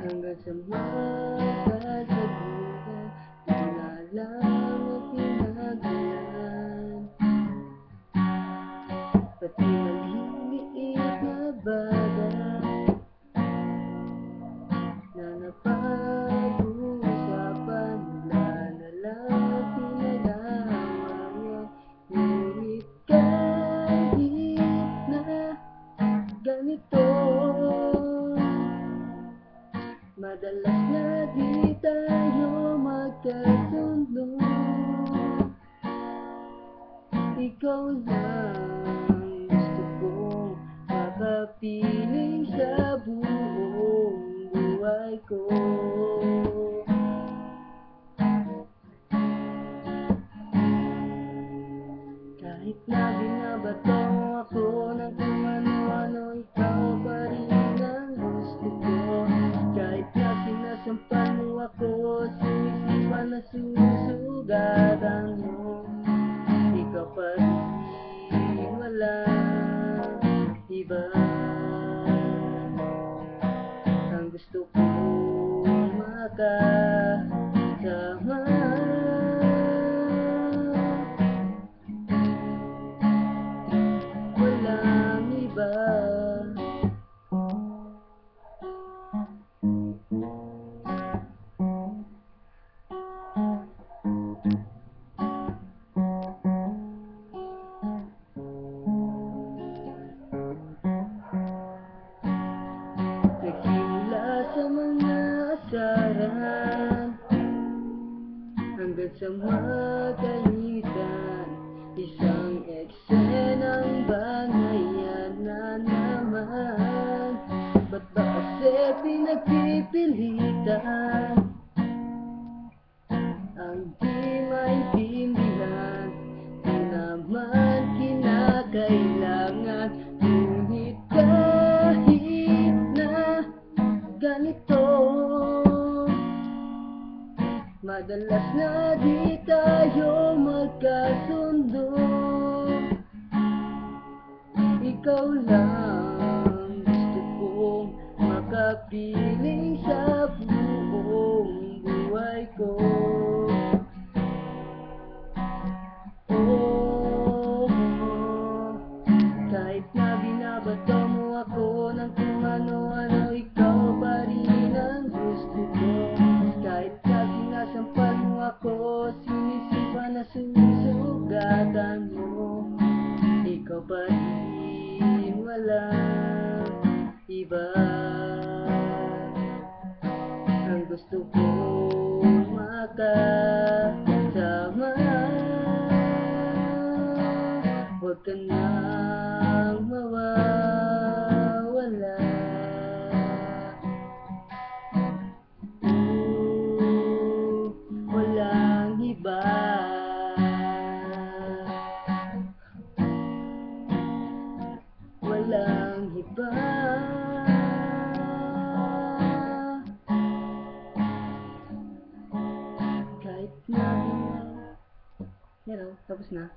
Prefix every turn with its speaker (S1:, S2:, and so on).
S1: Hanggang sa magsasagutan, wala lang ang pinagmulan. Pati maliliit na bagay na napag-uusapan, wala na lang pinag-aawayan. Ngunit kahit na ganito, madalas na di tayo magkasundo. Ikaw lang gusto kong makapiling sa buong buhay ko. Kahit na binabato ako ng kung ano-ano, ikaw pa rin ang gusto ko. Kahit na sinasampan mo ako, sinisipan na sinusugatan mo, ikaw pa rin, walang iba ang gusto kong makasama. Walang iba. Nagsimula sa mga asaran hanggang sa magalitan, isang eksenang bangayan na naman. Ba't ba kasi pinagpipilitan ang di maintindihan? Di naman kinakailangan. Ngunit kahit na ganito, madalas na di tayo magkasundo. Ikaw lang gusto kong makapiling sa buong buhay ko. Oh, kahit na binabato mo ako ng kung ano-ano, ikaw pa rin ang gusto ko. Kahit na sinasampan mo ako, sinisipan na sinusugatan mo, ikaw pa rin, walang iba ang gusto kong makasama. Huwag ka nang mawawala. Walang iba. Walang iba. Kahit na tapos na.